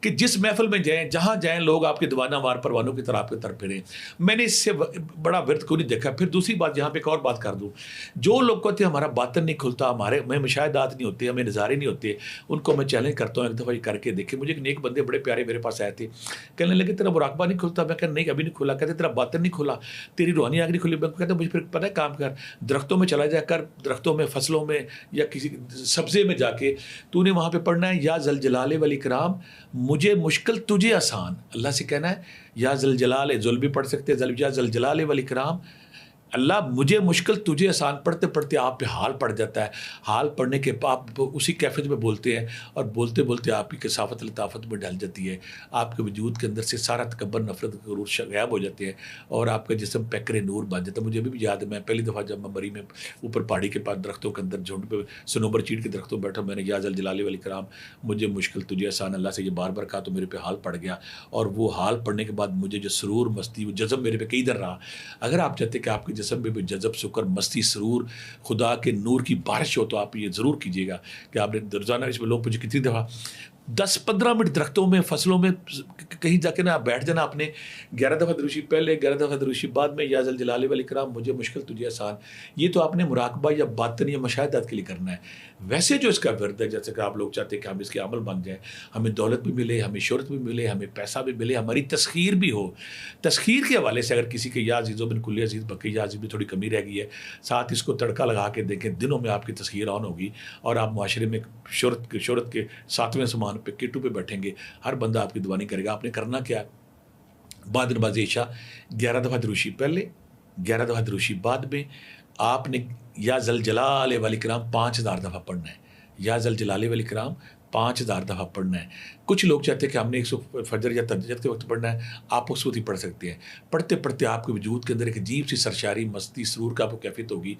کہ جس محفل میں جائیں جہاں جائیں لوگ آپ کے دیوانہ وار پروانوں کی طرح آپ کی طرف پھریں. میں نے اس سے بڑا ورد کو نہیں دیکھا. پھر دوسری بات یہاں پہ ایک اور بات کر دوں, جو لوگ کہتے ہیں ہمارا باطن نہیں کھلتا, ہمیں مشاہدات نہیں ہوتے, ہمیں نظارے نہیں ہوتے, ان کو میں چیلنج کرتا ہوں ایک دفعہ یہ کر کے دیکھیں. مجھے ایک نیک بندے بڑے پیارے میرے پاس آئے تھے, کہنے لگے تیرا مراقبہ نہیں کھلتا. میں کہا نہیں ابھی نہیں کھلا. کہتے تیرا باطن نہیں کھلا, تیری روحانی آنکھ نہیں کھلی. میں کہتا مجھے پھر پتہ ہے کام کر, درختوں میں چلا جا کر, درختوں میں, فصلوں میں, یا کسی سبزے میں جا کے تو نے وہاں پہ پڑھنا ہے یا ذل جلال والاکرام مجھے مشکل تجھے آسان. اللہ سے کہنا ہے یا ذل جلال, ذل بھی پڑھ سکتے ہیں, یا ذل جلال والاکرام اللہ مجھے مشکل تجھے آسان. پڑھتے پڑھتے آپ پہ حال پڑ جاتا ہے. حال پڑھنے کے آپ اسی کیفیت میں بولتے ہیں, اور بولتے بولتے آپ کی کثافت لطافت میں ڈل جاتی ہے. آپ کے وجود کے اندر سے سارا تکبر, نفرت, غرور غائب ہو جاتے ہیں, اور آپ کا جسم پیکر نور بن جاتا ہے. مجھے ابھی بھی یاد ہے, میں پہلی دفعہ جب میں مری میں اوپر پہاڑی کے پاس درختوں کے اندر جھنڈ پہ سنوبر چیڑ کے درختوں میں بیٹھا, میں نے یا ذل جلال والاکرام مجھے مشکل تجھے آسان اللہ سے یہ بار بار کہا, تو میرے پہ حال پڑ گیا. اور وہ حال پڑنے کے بعد مجھے جو سرور, مستی, وہ جذب میرے پہ کئی در رہا. اگر آپ چاہتے کہ آپ کے جسم میں بھی جذب, شکر, مستی, سرور, خدا کے نور کی بارش ہو, تو آپ یہ ضرور کیجیے گا کہ آپ نے روزانہ اس میں لوگ مجھے کتنی دفعہ 10-15 منٹ درختوں میں, فصلوں میں کہیں جا کے نا بیٹھ جانا آپ نے, 11 دفعہ دروشی پہلے, 11 دفعہ دروشی بعد میں, یا ذل جلال والاکرام مجھے مشکل تجھے آسان. یہ تو آپ نے مراقبہ یا باطن یا مشاہدات کے لیے کرنا ہے. ویسے جو اس کا ورد ہے, جیسے کہ آپ لوگ چاہتے ہیں کہ ہم اس کے عمل بن جائیں, ہمیں دولت بھی ملے, ہمیں شہرت بھی ملے, ہمیں پیسہ بھی ملے, ہماری تسخیر بھی ہو. تسخیر کے حوالے سے اگر کسی کے یا عزیز و بن کل عزیز بقی یا عزیز میں تھوڑی کمی رہ گئی ہے, ساتھ اس کو تڑکا لگا کے دیکھیں, دنوں میں آپ کی تسخیر آن ہوگی, اور آپ معاشرے میں شہرت کے 7ویں آسمان پہ کٹو پہ بیٹھیں گے. ہر بندہ آپ کی دیوانی کرے گا. آپ نے کرنا کیا, بعد نماز عشاء 11 دفعہ دروشی پہلے, 11 دفعہ دروشی بعد میں, آپ نے یا ذل جلال والاکرام 5000 دفعہ پڑھنا ہے. یا ذل جلال والاکرام 5000 دفعہ پڑھنا ہے. کچھ لوگ چاہتے ہیں کہ ہم نے 100 فجر یا تہجد کے وقت پڑھنا ہے, آپ اس وقت ہی پڑھ سکتے ہیں. پڑھتے پڑھتے آپ کے وجود کے اندر ایک عجیب سی سرشاری, مستی, سرور کا آپ کو کیفیت ہوگی.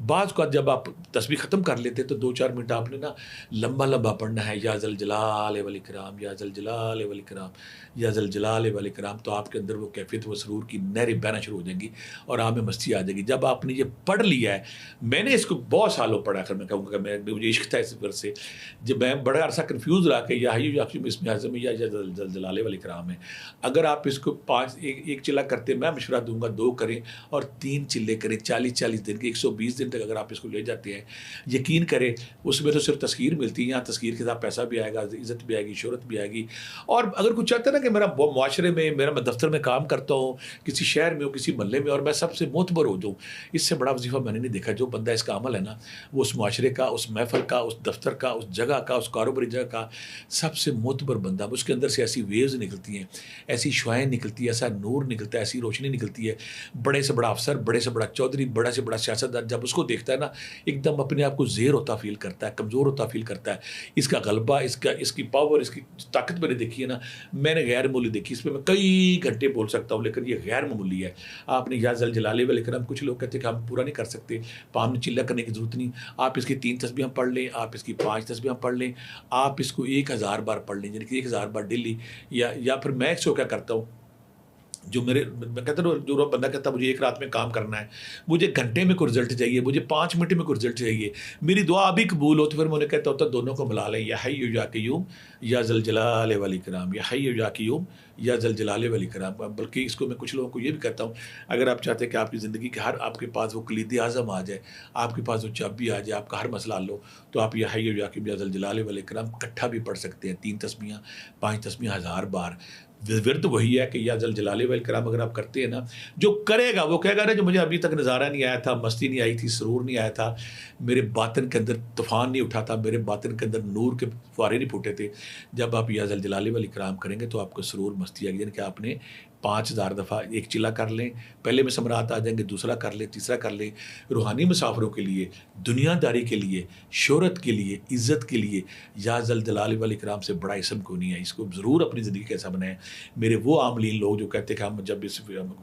بعض کا جب آپ تسبیح ختم کر لیتے تو 2-4 منٹ آپ نے نا لمبا لمبا پڑھنا ہے, یا ذل جلال والاکرام, یا ذل جلال والاکرام, یا ذل جلال والاکرام. تو آپ کے اندر وہ کیفیت, وہ سرور کی نہریں بہنا شروع ہو جائیں گی, اور آپ میں مستی آ جائے گی. جب آپ نے یہ پڑھ لیا ہے, میں نے اس کو بہت سالوں پڑھا کر, میں کہوں گا مجھے عشق تھا اس ورد سے. جب میں بڑا عرصہ کنفیوز رہا کہ یا حی یا قیوم اس میں اعظم یا ذل جلال والاکرام ہے. اگر آپ اس کو 1 چلہ کرتے, میں مشورہ دوں گا 2 کریں اور 3 چلے کریں. 40 دن کے 120 دن تک اگر آپ اس کو لے جاتے ہیں, یقین کریں اس میں تو صرف تسخیر ملتی ہے. یہاں تسخیر کے ساتھ پیسہ بھی آئے گا, عزت بھی آئے گی, شہرت بھی آئے گی. اور اگر کوئی چاہتا ہے نا کہ میرا معاشرے میں, میں دفتر میں کام کرتا ہوں, کسی شہر میں ہو, کسی محلے میں, اور میں سب سے معتبر ہو جاؤں, اس سے بڑا وظیفہ میں نے نہیں دیکھا. جو بندہ اس کا عمل ہے نا, وہ اس معاشرے کا, اس محفل کا, اس دفتر کا, اس جگہ کا, اس کاروباری جگہ کا سب سے معتبر بندہ. اس کے اندر سے ایسی ویوز نکلتی ہیں, ایسی شعائیں نکلتی ہیں, ایسا نور نکلتا ہے, ایسی روشنی نکلتی ہے. بڑے سے بڑا افسر, بڑے سے بڑا چودھری, بڑا سے بڑا سیاستدان جب اس کو دیکھتا ہے نا, ایک دم اپنے آپ کو زیر ہوتا فیل کرتا ہے, کمزور ہوتا فیل کرتا ہے. اس کا غلبہ, اس کی پاور, اس کی طاقت میں نے دیکھی ہے نا, میں نے غیر معمولی دیکھی. اس پہ میں کئی گھنٹے بول سکتا ہوں, لیکن یہ غیر معمولی ہے. آپ نے یا ذل جلال والاکرام, کچھ لوگ کہتے ہیں کہ ہم پورا نہیں کر سکتے, ہم نے چلہ کرنے کی ضرورت نہیں. آپ اس کی 3 تسبیحیں پڑھ لیں, آپ اس کی 5 تسبیحیں پڑھ لیں, آپ اس کو 1000 بار پڑھ لیں, یعنی کہ 1000 بار ڈیلی. یا پھر میں ایک سو کیا کرتا ہوں, جو میں کہتا ہوں, جو بندہ کہتا ہے مجھے 1 رات میں کام کرنا ہے, مجھے گھنٹے میں کوئی رزلٹ چاہیے, مجھے 5 منٹ میں کوئی رزلٹ چاہیے, میری دعا ابھی قبول ہو, تو پھر میں انہیں کہتا ہوتا دونوں کو ملا لیں, یا حی یا قیوم یا ذل جلال والاکرام, یا حی یا قیوم یا ذل جلال والاکرام. بلکہ اس کو میں کچھ لوگوں کو یہ بھی کہتا ہوں, اگر آپ چاہتے ہیں کہ آپ کی زندگی کے ہر, آپ کے پاس وہ کلید اعظم آ جائے, آپ کے پاس وہ چابی آ جائے, آپ کا ہر مسئلہ حل ہو, تو آپ یا حی یا قیوم یا ذل جلال والاکرام اکٹھا بھی پڑھ سکتے ہیں. 3 تسبیحیں, 5 تسبیحیں 1000 بار. ورد وہی ہے کہ یا ذل جلال والاکرام اگر آپ کرتے ہیں نا, جو کرے گا وہ کہے گا نا, جو مجھے ابھی تک نظارہ نہیں آیا تھا, مستی نہیں آئی تھی, سرور نہیں آیا تھا, میرے باطن کے اندر طوفان نہیں اٹھا تھا, میرے باطن کے اندر نور کے فوارے نہیں پھوٹے تھے. جب آپ یا ذل جلال والاکرام کریں گے تو آپ کو سرور, مستی آئے گی. یعنی کہ آپ نے 5000 دفعہ 1 چلہ کر لیں, پہلے میں ثمرات آ جائیں گے, دوسرا کر لیں, تیسرا کر لیں. روحانی مسافروں کے لیے, دنیا داری کے لیے, شہرت کے لیے, عزت کے لیے یا ذل جلال والاکرام سے بڑا اسم کو نہیں ہے. اس کو ضرور اپنی زندگی کا حصہ بنائیں. میرے وہ عاملین لوگ جو کہتے ہیں کہ ہم جب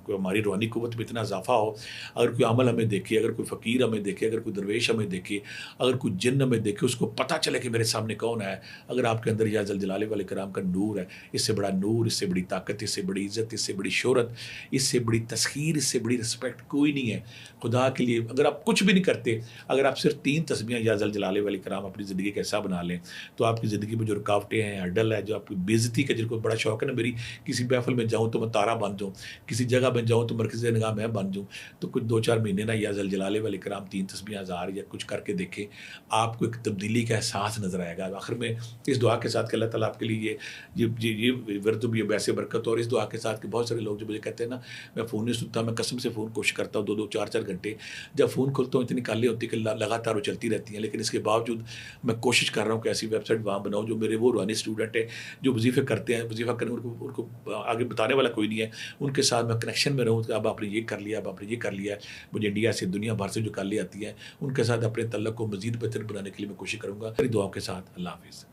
ہماری روحانی قوت میں اتنا اضافہ ہو, اگر کوئی عمل ہمیں دیکھے, اگر کوئی فقیر ہمیں دیکھے, اگر کوئی درویش ہمیں دیکھے, اگر کوئی جن ہمیں دیکھے, اس کو پتہ چلے کہ میرے سامنے کون ہے. اگر آپ کے اندر یا ذل جلال والاکرام کا نور ہے, اس سے بڑا نور, اس سے بڑی طاقت, اس سے بڑی عزت, اس سے بڑی شہرت، اس سے بڑی تسخیر، اس سے بڑی رسپیکٹ کوئی نہیں ہے. خدا کے لیے اگر آپ کچھ بھی نہیں کرتے، اگر آپ صرف 3 تسبیحاں یا ذل جلالہ والاکرام اپنی زندگی کا حصہ بنا لیں، تو آپ کی زندگی میں جو رکاوٹیں ہیں، ہرڈل ہے، جو آپ کی بے عزتی کا، جن کو بڑا شوق ہے نا میری کسی محفل میں جاؤں تو میں تارا بن جاؤں، کسی جگہ میں جاؤں تو مرکز نگاہ میں بن جاؤں، تو کچھ 2-4 مہینے نا یا ذل جلالہ والاکرام 3 تسبیحاں 1000 یا کچھ کر کے دیکھیں، آپ کو ایک تبدیلی کا احساس نظر آئے گا. آخر میں اس دعا کے ساتھ کہ اللہ تعالیٰ آپ کے لیے یہ ورد بھی ویسے برکت، اور اس دعا کے ساتھ کہ بہت سارے لوگ جو مجھے کہتے ہیں نا میں فون نہیں سنتا، میں قسم سے فون کوشش کرتا ہوں 2-2 4-4 گھنٹے، جب فون کھولتا ہوں اتنی کالیں ہوتی کہ لگاتار وہ چلتی رہتی ہیں، لیکن اس کے باوجود میں کوشش کر رہا ہوں کہ ایسی ویب سائٹ وہاں بناؤں جو میرے وہ روحانی اسٹوڈنٹ ہیں جو وظیفے کرتے ہیں، وظیفہ کرنے ان کو آگے بتانے والا کوئی نہیں ہے، ان کے ساتھ میں کنیکشن میں رہوں کہ اب آپ نے یہ کر لیا، اب آپ نے یہ کر لیا. مجھے انڈیا سے، دنیا بھر سے جو کالیں آتی ہیں ان کے ساتھ اپنے تعلق کو مزید بہتر بنانے کے لیے میں کوشش کروں گا. میری دعاؤں کے ساتھ اللہ حافظ.